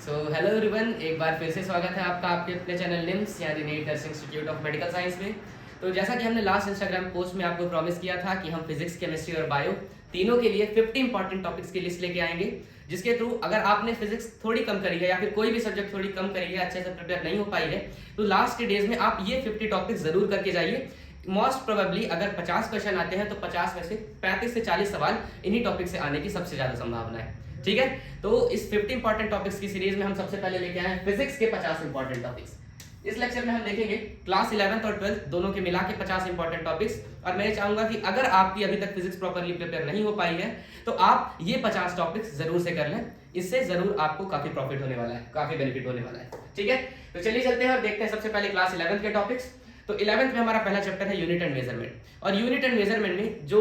Hello everyone, एक बार फिर से स्वागत है आपका आपके अपने चैनल निम्स यानी NEET nursing institute of medical science में। तो जैसा कि हमने लास्ट इंस्टाग्राम पोस्ट में आपको प्रॉमिस किया था कि हम फिजिक्स, केमिस्ट्री और बायो तीनों के लिए 50 इंपॉर्टेंट टॉपिक्स की लिस्ट लेके आएंगे, जिसके थ्रू अगर आपने फिजिक्स थोड़ी कम करी है या फिर कोई भी सब्जेक्ट थोड़ी कम करी है, अच्छे से प्रिपेयर नहीं हो पाई है, तो लास्ट के डेज में आप ये 50 टॉपिक्स जरूर करके जाइए। मोस्ट प्रोबेबली अगर 50 क्वेश्चन आते हैं तो 50 में से 35 से 40 सवाल इन्हीं टॉपिक से आने की सबसे ज्यादा संभावना है। ठीक है, तो इस 50 इंपॉर्टेंट टॉपिक्स की सीरीज में हम सबसे पहले लेके आए हैं फिजिक्स के 50 इंपॉर्टेंट टॉपिक्स। इस लेक्चर में हम देखेंगे क्लास 11th और 12th दोनों के मिला के 50 इंपॉर्टेंट टॉपिक्स। और मैं चाहूंगा कि अगर आपकी अभी तक फिजिक्स प्रॉपर्ली प्रिपेयर नहीं हो पाई है तो आप ये 50 टॉपिक्स जरूर से कर लें। इससे जरूर आपको काफी प्रॉफिट होने वाला है, काफी बेनिफिट होने वाला है। ठीक है, तो चलिए चलते हैं और देखते हैं सबसे पहले क्लास 11th के टॉपिक्स। तो 11th में हमारा पहला चैप्टर है यूनिट एंड मेजरमेंट। और यूनिट एंड मेजरमेंट में जो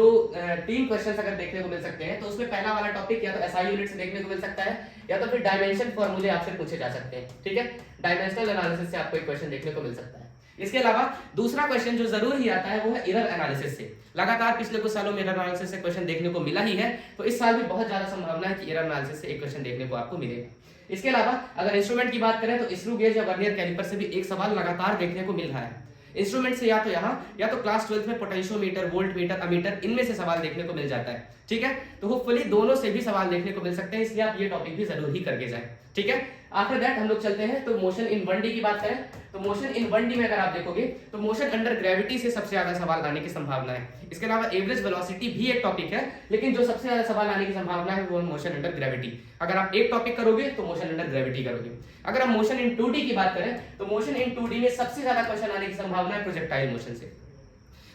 3 क्वेश्चंस अगर देखने को मिल सकते हैं तो उसमें पहला वाला टॉपिक या तो एसआई यूनिट से देखने को मिल सकता है या तो फिर डायमेंशन फॉर्मूले आपसे पूछे जा सकते हैं। ठीक है, डायमेंशनल एनालिसिस से आपको एक क्वेश्चन देखने को मिल सकता है। इसके अलावा दूसरा क्वेश्चन जो जरूर ही आता है वो है एरर एनालिसिस से। लगातार पिछले कुछ सालों में एरर एनालिसिस से क्वेश्चन देखने को मिला ही है, तो इस साल भी बहुत ज्यादा संभावना है कि एरर एनालिसिस से एक क्वेश्चन देखने को आपको मिलेगा। इसके अलावा अगर इंस्ट्रूमेंट की बात करें तो स्क्रू गेज या वर्नियर कैलिपर से भी एक सवाल लगातार देखने को मिल रहा है। इंस्ट्रूमेंट से या तो यहाँ या तो क्लास 12th में पोटेंशियोमीटर, वोल्ट मीटर, अमीटर, इनमें से सवाल देखने को मिल जाता है। ठीक है, तो होपफुली दोनों से भी सवाल देखने को मिल सकते हैं, इसलिए आप ये टॉपिक भी जरूर ही करके जाएं। ठीक है, आफ्टर दैट हम लोग चलते हैं तो मोशन इन 1D की बात करें तो मोशन इन 1D में अगर आप देखोगे तो मोशन अंडर ग्रेविटी से सबसे ज्यादा सवाल आने की संभावना है। इसके अलावा एवरेज वेलोसिटी भी एक टॉपिक है, लेकिन जो सबसे ज्यादा सवाल आने की संभावना है वो मोशन अंडर ग्रेविटी। अगर आप एक टॉपिक करोगे तो मोशन अंडर ग्रेविटी करोगे। अगर हम मोशन इन 2D की बात करें तो मोशन इन 2D में सबसे ज्यादा क्वेश्चन आने की संभावना है प्रोजेक्टाइल मोशन से।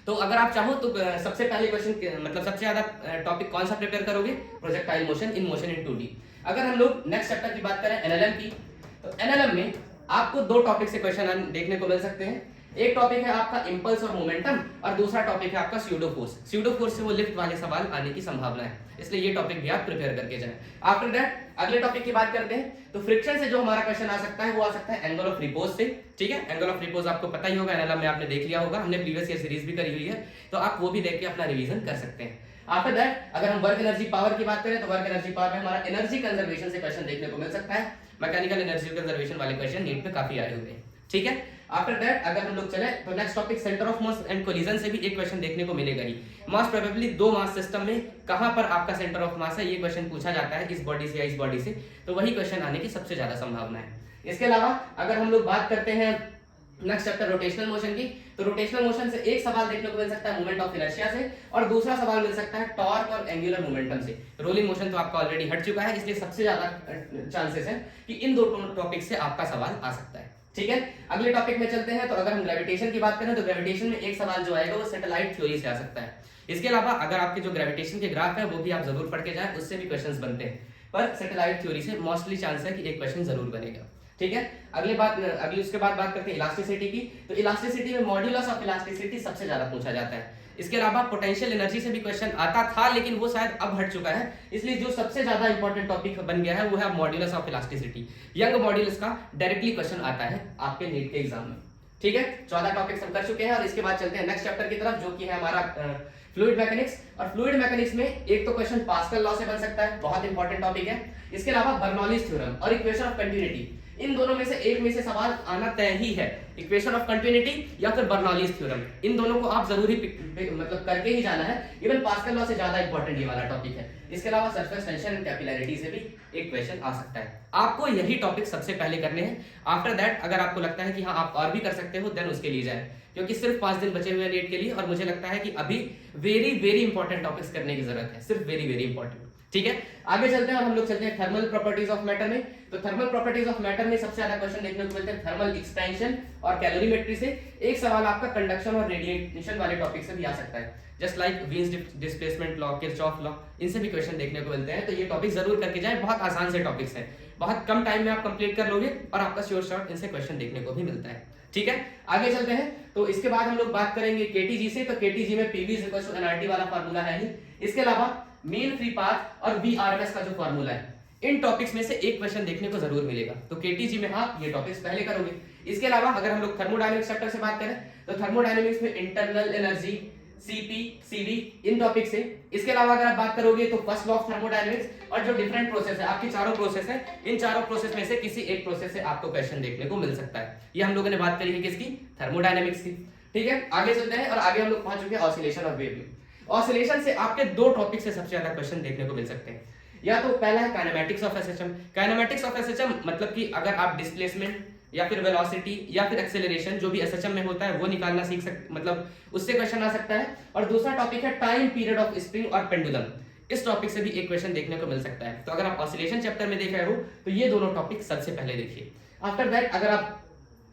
तो अगर आप चाहो तो सबसे पहले क्वेश्चन मतलब सबसे ज्यादा टॉपिक कौन सा प्रिपेयर करोगे? Projectile motion in motion in 2D। अगर हम लोग नेक्स्ट चैप्टर की बात करें एनएलएम की, तो एनएलएम में आपको 2 टॉपिक से क्वेश्चन देखने को मिल सकते हैं। एक टॉपिक है आपका इंपल्स और मोमेंटम और दूसरा टॉपिक है आपका स्यूडो फोर्स। स्यूडो फोर्स से वो लिफ्ट वाले सवाल आने की संभावना है, इसलिए ये टॉपिक भी आप प्रिपेयर करके जाएं। आफ्टर दैट अगले टॉपिक की बात करते हैं तो फ्रिक्शन से जो हमारा क्वेश्चन आ सकता है वो आ सकता है एंगल ऑफ रिपोज से। ठीक है, एंगल ऑफ रिपोज आपको पता ही होगा, एनएलएम में आपने देख लिया होगा, हमने प्रीवियस ईयर सीरीज भी करी हुई है, तो आप वो भी देख के अपना रिवीजन कर सकते हैं। आफ्टर दैट अगर हम वर्क एनर्जी पावर की बात करें तो वर्क एनर्जी पावर में हमारा एनर्जी कंजर्वेशन से क्वेश्चन देखने को मिल सकता है। मैकेनिकल एनर्जी कंजर्वेशन वाले क्वेश्चन नीट में काफी आए हुए हैं। ठीक है, आफ्टर दैट अगर हम लोग चले तो next topic centre of mass and collision से भी एक क्वेश्चन देखने को मिलेगा ही। मोस्ट प्रोबेबली 2 मास सिस्टम में कहां पर आपका सेंटर ऑफ मास है, ये क्वेश्चन पूछा जाता है, इस बॉडी से या इस बॉडी से, तो वही क्वेश्चन आने की सबसे ज्यादा संभावना है। इसके अलावा अगर हम लोग बात करते हैं नेक्स्ट चैप्टर रोटेशनल मोशन की, तो रोटेशनल मोशन से एक सवाल देखने को मिल सकता है मोमेंट ऑफ इनर्शिया से और दूसरा सवाल मिल सकता है टॉर्क और एंगुलर मोमेंटम से। रोलिंग मोशन तो आपका ऑलरेडी हट चुका है, इसलिए सबसे ज्यादा चांसेस है कि इन 2 टॉपिक से आपका सवाल आ सकता है। ठीक है, अगले टॉपिक में चलते हैं तो अगर हम ग्रेविटेशन की बात करें तो ग्रेविटेशन में एक सवाल जो आएगा वो सैटेलाइट थ्योरी से आ सकता है। इसके अलावा अगर आपके जो ग्रेविटेशन के ग्राफ है वो भी आप जरूर पढ़ के जाएं, उससे भी क्वेश्चंस बनते हैं, पर सैटेलाइट थ्योरी से मोस्टली चांस है कि एक क्वेश्चन जरूर बनेगा। ठीक है, अगली उसके बाद बात करते हैं इलास्टिसिटी की, तो इलास्टिसिटी में मॉड्यूलस ऑफ इलास्टिसिटी सबसे ज्यादा पूछा जाता है। इसके अलावा पोटेंशियल एनर्जी से भी क्वेश्चन आता था, लेकिन वो शायद अब हट चुका है, इसलिए जो सबसे ज्यादा इंपॉर्टेंट टॉपिक बन गया है वो है modulus of elasticity. Young modulus का डायरेक्टली क्वेश्चन आता है आपके नीट के एग्जाम में। ठीक है, 14 टॉपिक्स हम कर चुके हैं और इसके बाद चलते हैं नेक्स्ट चैप्टर की तरफ जो कि है हमारा फ्लूइड मैकेनिक्स। और फ्लूइड मैकेनिक्स में एक तो क्वेश्चन पास्कल लॉ से बन सकता है, बहुत इंपॉर्टेंट टॉपिक है। इसके अलावा बर्नौलीज थ्योरम और इक्वेशन ऑफ कंटिन्यूटी, इन दोनों में से एक में से सवाल आना तय ही है, इक्वेशन ऑफ कंटिन्यूटी या फिर बर्नौलीज थ्योरम। इन दोनों को आप जरूर ही मतलब करके ही जाना है। इवन पास्कल लॉ से ज्यादा इंपॉर्टेंट ये वाला टॉपिक है। इसके अलावा सरफेस टेंशन एंड कैपिलैरिटी से भी एक क्वेश्चन आ सकता है। आपको यही टॉपिक सबसे पहले करने हैं। आफ्टर दैट अगर आपको लगता है कि हाँ आप और भी कर सकते हो देन उसके लिए जाए, क्योंकि सिर्फ 5 दिन बचे हुए हैं नीट के लिए और मुझे लगता है कि अभी वेरी वेरी इंपॉर्टेंट टॉपिक्स करने की जरूरत है, सिर्फ वेरी वेरी इंपॉर्टेंट। ठीक है, आगे चलते हैं और हम लोग चलते हैं थर्मल प्रॉपर्टीज ऑफ मैटर में। तो थर्मल प्रॉपर्टीज ऑफ मैटर में सबसे ज्यादा क्वेश्चन देखने को मिलते हैं थर्मल एक्सपेंशन और कैलोरीमेट्री से। एक सवाल आपका कंडक्शन और रेडिएशन वाले टॉपिक से भी आ सकता है, just like Wien's displacement law, Kirchhoff law, इनसे भी क्वेश्चन देखने को मिलते हैं। तो ये टॉपिक जरूर करके जाएं, बहुत आसान से टॉपिक्स हैं, बहुत कम टाइम में आप कंप्लीट कर लोगे और आपका श्योर शॉट इनसे क्वेश्चन देखने को भी मिलता है। ठीक है, आगे चलते हैं तो इसके बाद हम लोग बात करेंगे केटीजी से। तो केटीजी में पीवी एनआरटी वाला फार्मूला है ही। इसके अलावा मीन फ्री पाथ और वीआरएमएस का जो फार्मूला है, इन टॉपिक्स में से एक क्वेश्चन देखने को जरूर मिलेगा, तो केटीजी में आप ये टॉपिक्स पहले करोगे। इसके अलावा अगर हम लोग थर्मोडायनेमिक्स चैप्टर से बात करें तो थर्मोडायनेमिक्स में इंटरनल एनर्जी, सीपी, सीडी, इन टॉपिक से। इसके अलावा अगर आप बात करोगे तो फर्स्ट लॉ ऑफ थर्मोडायनेमिक्स और जो डिफरेंट प्रोसेस है, आपकी चारों प्रोसेस है, इन चारों प्रोसेस में से किसी एक प्रोसेस से आपको क्वेश्चन देखने को मिल सकता है। ये हम लोगों ने बात करी है किसकी, थर्मोडायनेमिक्स की। ठीक है, आगे चलते हैं और आगे हम लोग पहुंच चुके हैं ऑसिलेशन और वेव में। ऑसिलेशन से आपके दो टॉपिक से सबसे ज्यादा क्वेश्चन देखने को मिल सकते हैं। या तो पहला है kinematics of A system. Kinematics of A system मतलब कि अगर आप डिस्प्लेसमेंट या फिर वेलोसिटी या फिर एक्सेलरेशन जो भी एसएचएम में होता है वो निकालना सीख सकते, मतलब उससे क्वेश्चन आ सकता है। और दूसरा टॉपिक है टाइम पीरियड ऑफ स्प्रिंग और पेंडुलम। इस टॉपिक से भी एक क्वेश्चन देखने को मिल सकता है। तो अगर आप ऑसिलेशन चैप्टर में देख रहे हो तो ये दोनों टॉपिक सबसे पहले देखिए। आफ्टर दैट अगर आप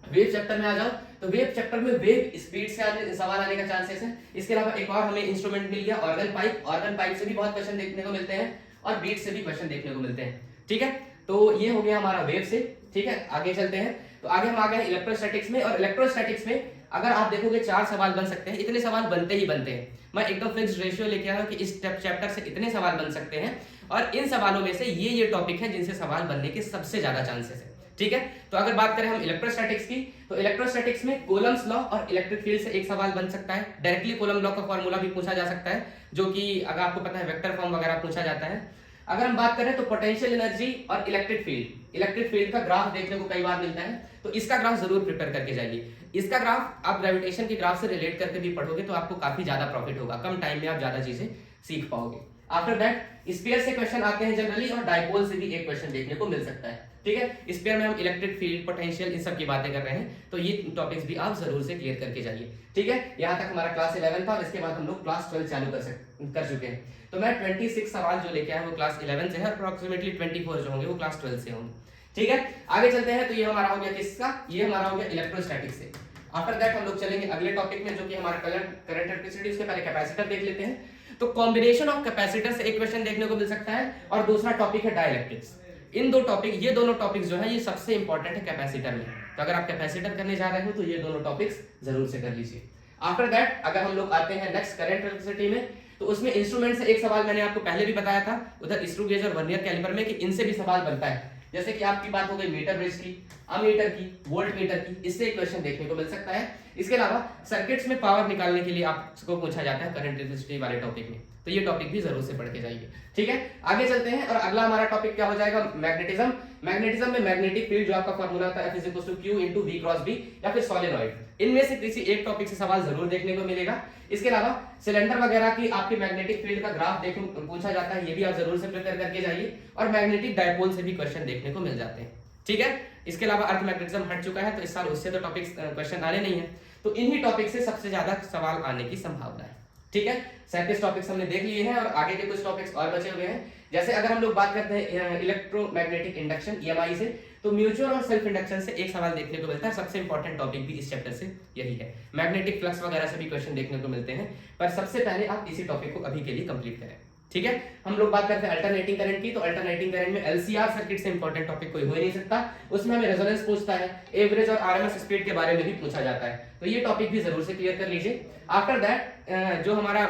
वेव चैप्टर में आ जाओ तो वेव चैप्टर में वेव स्पीड से सवाल आने का चांसेस है। इसके अलावा एक और हमें इंस्ट्रूमेंट मिल गया ऑर्गन पाइप। ऑर्गन पाइप से भी बहुत क्वेश्चन देखने को मिलते हैं और बीट से भी क्वेश्चन देखने को मिलते हैं। ठीक है, तो ये हो गया हमारा वेव से। ठीक है, आगे चलते हैं। तो आगे हम आ गए इलेक्ट्रोस्टैटिक्स में। और इलेक्ट्रोस्टैटिक्स में अगर आप देखोगे 4 सवाल बन सकते हैं। इतने सवाल बनते ही बनते हैं। मैं एकदम फिक्स्ड रेशियो लेके आया हूं कि इस चैप्टर से इतने सवाल बन सकते हैं और इन सवालों में से ये टॉपिक है जिनसे सवाल बनने के सबसे ज्यादा चांसेस है। ठीक है, तो अगर बात करें हम इलेक्ट्रोस्टैटिक्स की तो इलेक्ट्रोस्टैटिक्स में कूलम्ब्स लॉ और इलेक्ट्रिक फील्ड से एक सवाल बन सकता है। डायरेक्टली कूलम्ब लॉ का फॉर्मूला भी पूछा जा सकता है, जो कि अगर आपको पता है वेक्टर फॉर्म वगैरह पूछा जाता है। अगर हम बात करें तो पोटेंशियल एनर्जी और इलेक्ट्रिक फील्ड का ग्राफ देखने को कई बार मिलता है, तो इसका ग्राफ जरूर प्रिपेयर करके जाइए। इसका ग्राफ आप ग्रेविटेशन के ग्राफ से रिलेट करके भी पढ़ोगे तो आपको काफी ज्यादा प्रॉफिट होगा, कम टाइम में आप ज्यादा चीजें सीख पाओगे। आफ्टर दैट स्फीयर से क्वेश्चन आते हैं जनरली, और डायपोल से भी एक क्वेश्चन देखने को मिल सकता है। ठीक है, स्फीयर में हम इलेक्ट्रिक फील्ड, पोटेंशियल, इन सब की बातें कर रहे हैं, तो ये टॉपिक्स भी आप जरूर से क्लियर करके जाइए। ठीक है, यहाँ तक हमारा क्लास 11 था और इसके बाद हम लोग क्लास 12 चालू कर चुके हैं। तो मैं 26 सवाल जो लेके आया वो क्लास 11 से है, अप्रोक्सीमेटली 24 जो होंगे वो क्लास 12 से होंगे। ठीक है, आगे चलते हैं। तो ये हमारा हो गया किसका, ये हमारा हो गया इलेक्ट्रोस्टैटिक्स से। आफ्टर दैट हम लोग चलेंगे अगले टॉपिक में, जो कि हमारा करंट इलेक्ट्रिसिटी। उसके पहले कैपेसिटर देख लेते हैं। तो कॉम्बिनेशन ऑफ कैपेसिटर से एक क्वेश्चन देखने को मिल सकता है और दूसरा टॉपिक है डाइलेक्ट्रिक्स। इन दो टॉपिक, ये दोनों टॉपिक्स जो है ये सबसे इंपॉर्टेंट है कैपेसिटर में। तो अगर आप कैपेसिटर करने जा रहे हो तो ये दोनों टॉपिक्स जरूर से कर लीजिए। आफ्टर दैट अगर हम लोग आते हैं नेक्स्ट करंट इलेक्ट्रिसिटी में, तो उसमें इंस्ट्रूमेंट से एक सवाल मैंने आपको पहले भी बताया था उधर स्क्रू गेज और वर्नियर कैलिपर में, कि इनसे भी सवाल बनता है। जैसे कि आपकी बात हो गई मीटर ब्रिज की, अमीटर की, वोल्ट मीटर की, इससे एक क्वेश्चन देखने को मिल सकता है। इसके अलावा सर्किट्स में पावर निकालने के लिए आपको पूछा जाता है करंट इलेक्ट्रिसिटी वाले टॉपिक में, तो ये टॉपिक भी जरूर से पढ़ के जाइए। ठीक है, आगे चलते हैं और अगला हमारा टॉपिक क्या हो जाएगा, मैग्नेटिज्म। मैग्नेटिज्म में मैग्नेटिक फील्ड जो आपका फॉर्मूला होता है F = Q × V × B या फिर सोलेनॉइड, इनमें से किसी एक टॉपिक से सवाल जरूर देखने को मिलेगा। इसके अलावा सिलेंडर वगैरह की आपकी मैग्नेटिक फील्ड का ग्राफ पूछा जाता है, ये भी आप जरूर से प्रिपेयर करके जाइए। और मैग्नेटिक डायपोल से भी क्वेश्चन देखने को मिल जाते हैं। ठीक है, इसके अलावा अर्थ मैग्नेटिज्म हट चुका है, तो इस साल उससे तो टॉपिक्स क्वेश्चन आने नहीं है, तो इन्हीं टॉपिक से सबसे ज्यादा सवाल आने की संभावना है। ठीक है, 37 टॉपिक्स हमने देख लिए हैं और आगे के कुछ टॉपिक्स और बचे हुए हैं। जैसे अगर हम लोग बात करते हैं इलेक्ट्रोमैग्नेटिक इंडक्शन EMI से, तो म्यूचुअल और सेल्फ इंडक्शन से एक सवाल देखने को मिलता है। सबसे इंपॉर्टेंट टॉपिक भी इस चैप्टर से यही है। मैग्नेटिक फ्लक्स वगैरह से भी क्वेश्चन देखने को मिलते हैं, पर सबसे पहले आप इसी टॉपिक को अभी के लिए कंप्लीट करें। ठीक है, हम लोग बात करते हैं अल्टरनेटिंग करंट की। तो अल्टरनेटिंग करंट में LCR सर्किट से इंपॉर्टेंट टॉपिक कोई हो ही नहीं सकता। उसमें हमें रेजोनेंस पूछता है, एवरेज और RMS स्पीड के बारे में भी पूछा जाता है, तो ये टॉपिक भी जरूर से क्लियर कर लीजिए। आफ्टर दैट जो हमारा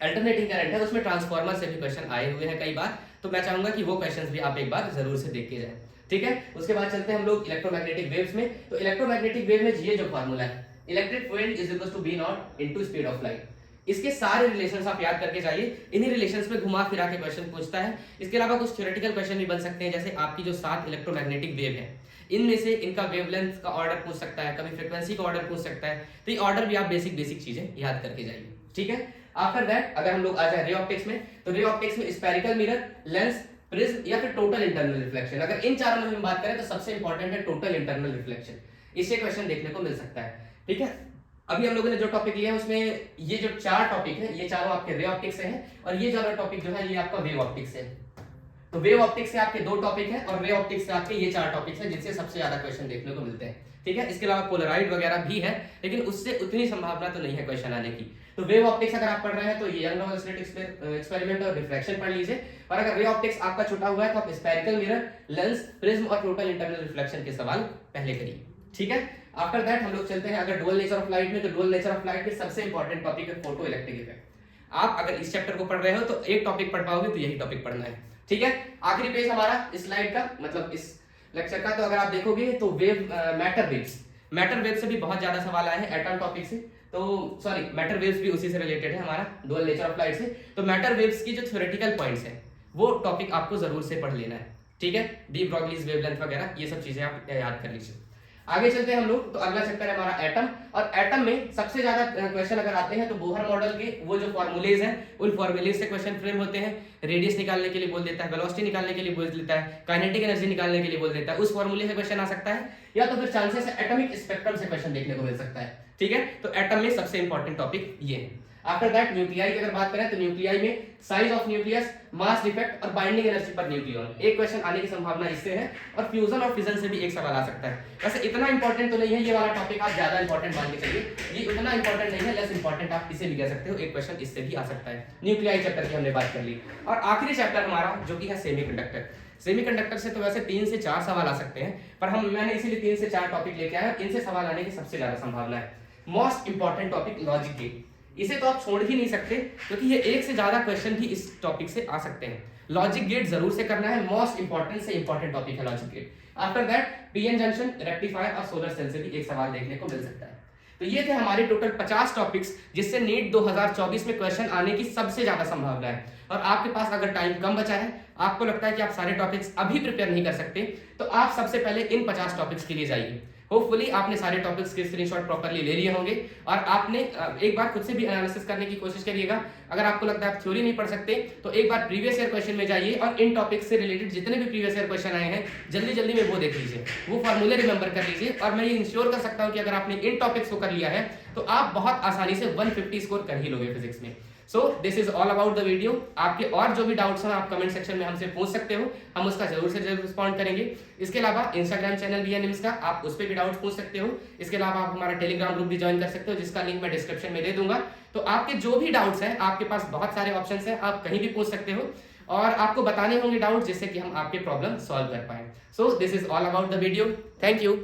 अल्टरनेटिंग करंट है उसमें ट्रांसफार्मर से भी क्वेश्चन आए हुए हैं कई बार, तो मैं चाहूंगा कि वो क्वेश्चंस भी आप एक बार जरूर से देख के जाएं। ठीक है, उसके बाद चलते हैं हम लोग इलेक्ट्रोमैग्नेटिक वेव्स में। तो इलेक्ट्रोमैग्नेटिक वेव में ये जो फार्मूला है, electric field = V0 × speed of light, इसके सारे रिलेशंस आप याद करके जाइए। इन्हीं रिलेशंस में घुमा फिरा के क्वेश्चन पूछता है। इसके अलावा कुछ थ्योरेटिकल क्वेश्चन भी बन सकते हैं, जैसे आपकी जो 7 इलेक्ट्रोमैग्नेटिक वेव है, इनमें से इनका वेवलेंथ का ऑर्डर पूछ सकता है, कभी फ्रीक्वेंसी का ऑर्डर पूछ सकता है, तो ये ऑर्डर भी आप बेसिक चीजें याद करके जाइए। ठीक है, आफ्टर दैट अगर हम लोग आ जाए रे ऑप्टिक्स में, तो रे ऑप्टिक्स में स्फेरिकल मिरर, लेंस, प्रिज्म या फिर टोटल इंटरनल रिफ्लेक्शन, अगर इन चारों में हम बात करें तो सबसे इंपॉर्टेंट है टोटल इंटरनल रिफ्लेक्शन। इससे क्वेश्चन देखने को मिल सकता है। ठीक है, अभी हम लोगों ने जो टॉपिक लिया है उसमें ये जो 4 टॉपिक है ये चारों आपके रे ऑप्टिक्स से हैं, और ये चारों टॉपिक जो है ये आपका वेव ऑप्टिक्स से है। तो वेव ऑप्टिक्स से आपके 2 टॉपिक हैं और रे ऑप्टिक्स से आपके ये 4 टॉपिक्स हैं जिनसे सबसे ज्यादा क्वेश्चन देखने को मिलते हैं। ठीक है, इसके अलावा पोलराइड वगैरह भी है, लेकिन उससे उतनी संभावना तो नहीं है क्वेश्चन आने की। तो वेव ऑप्टिक्स अगर आप पढ़ रहे हैं तो ये यंग एक्सपेरिमेंट और रिफ्रैक्शन पढ़ लीजिए, और अगर रे ऑप्टिक्स आपका छूटा हुआ है तो आप स्फेरिकल मिरर, लेंस, प्रिज्म और टोटल इंटरनल रिफ्लेक्शन के सवाल पहले करिए। ठीक है, आफ्टर दैट हम लोग चलते हैं अगर डुअल नेचर ऑफ लाइट में, तो डुअल नेचर ऑफ लाइट के सबसे इंपॉर्टेंट टॉपिक है फोटो इलेक्ट्रिक इफेक्ट। आप अगर इस चैप्टर को पढ़ रहे हो तो एक टॉपिक पढ़ पाओगे तो यही टॉपिक पढ़ना है। ठीक है, आखिरी पेज हमारा इस स्लाइड का, मतलब इस लेक्चर का, तो अगर आप देखोगे तो वेव मैटर वेव्स से भी बहुत ज्यादा सवाल आए हैं एटम टॉपिक से। तो सॉरी मैटर वेव्स भी उसी से रिलेटेड है, हमारा डुअल नेचर ऑफ लाइट से। तो मैटर वेव्स की जो थ्योरेटिकल पॉइंट्स है वो टॉपिक आपको जरूर से पढ़ लेना है, ठीक है। डी ब्रॉगलीज वेवलेंथ वगैरह ये सब चीजें आप याद कर लीजिए। आगे चलते हैं हम लोग, तो अगला चैप्टर है हमारा एटम। और एटम में सबसे ज्यादा क्वेश्चन अगर आते हैं तो बोहर मॉडल के वो जो फॉर्मूलेज हैं उन फॉर्मूलेज से क्वेश्चन फ्रेम होते हैं। रेडियस निकालने के लिए बोल देता है, वेलोसिटी निकालने के लिए बोल देता है, काइनेटिक एनर्जी निकालने के लिए बोल देता है, उस फॉर्मूले से क्वेश्चन आ सकता है, या तो फिर चांसेस है एटॉमिक स्पेक्ट्रम से क्वेश्चन देखने को मिल सकता है, ठीक है। तो एटम में सबसे इंपॉर्टेंट टॉपिक ये है। आफ्टर दैट न्यूक्लियाई की अगर बात करें तो न्यूक्लियाई में size of nucleus, mass defect और बाइंडिंग एनर्जी पर न्यूक्लियन, एक क्वेश्चन आने की संभावना इससे है। और फ्यूजन और फिजन से भी एक सवाल आ सकता है। वैसे इतना इंपॉर्टेंट तो नहीं है ये वाला टॉपिक, आप ज्यादा इंपॉर्टेंट मान के चलिए, ये उतना इंपॉर्टेंट नहीं है, लेस इंपॉर्टेंट आप इसे भी कह सकते हो, एक क्वेश्चन इससे भी आ सकता है। न्यूक्लियाई चैप्टर की हमने बात कर ली। और आखिरी चैप्टर हमारा जो कि है सेमीकंडक्टर। सेमीकंडक्टर से तो वैसे 3 से 4 सवाल आ सकते हैं, पर मैंने इसीलिए 3 से 4 टॉपिक लेके आया, इनसे सवाल आने की सबसे ज्यादा संभावना है। Most important topic logic gate, इसे तो आप छोड़ ही नहीं सकते क्योंकि ये एक से ज्यादा क्वेश्चन भी इस टॉपिक से आ सकते हैं। लॉजिक गेट जरूर से करना है, मोस्ट इंपॉर्टेंट से इंपॉर्टेंट टॉपिक है logic gate. After that PN junction, rectifier और सोलर सेल से भी एक सवाल देखने को मिल सकता है। तो ये थे हमारे टोटल 50 टॉपिक्स जिससे नीट 2024 में क्वेश्चन आने की सबसे ज्यादा संभावना है। और आपके पास अगर टाइम कम बचा है, आपको लगता है कि आप सारे टॉपिक्स अभी प्रिपेयर नहीं कर सकते, तो आप सबसे पहले इन 50 टॉपिक्स के लिए जाइए। होपफुली आपने सारे टॉपिक्स के स्क्रीनशॉट प्रॉपर्ली ले लिए होंगे और आपने एक बार खुद से भी एनालिसिस करने की कोशिश करिएगा। अगर आपको लगता है आप थ्योरी नहीं पढ़ सकते तो एक बार प्रीवियस ईयर क्वेश्चन में जाइए और इन टॉपिक्स से रिलेटेड जितने भी प्रीवियस ईयर क्वेश्चन आए हैं जल्दी जल्दी में वो देख लीजिए, वो फॉर्मूले रिमेंबर कर लीजिए। और मैं ये इंश्योर कर सकता हूँ कि अगर आपने इन टॉपिक्स को कर लिया है तो आप बहुत आसानी से 150 स्कोर कर ही लोगे फिजिक्स में। So this is all about the video. आपके और जो भी डाउट्स हैं आप कमेंट सेक्शन में हमसे पूछ सकते हो, हम उसका जरूर से जरूर रिस्पॉन्ड करेंगे। इसके अलावा इंस्टाग्राम चैनल भी है निम्स का, आप उस पर भी डाउट्स पूछ सकते हो। इसके अलावा आप हमारा टेलीग्राम ग्रुप भी ज्वाइन कर सकते हो जिसका लिंक मैं डिस्क्रिप्शन में दे दूंगा। तो आपके जो भी डाउट्स हैं, आपके पास बहुत सारे ऑप्शंस हैं, आप कहीं भी पूछ सकते हो और आपको बताने होंगे डाउट जिससे कि हम आपके प्रॉब्लम सॉल्व कर पाए। So this is all about the video. Thank you.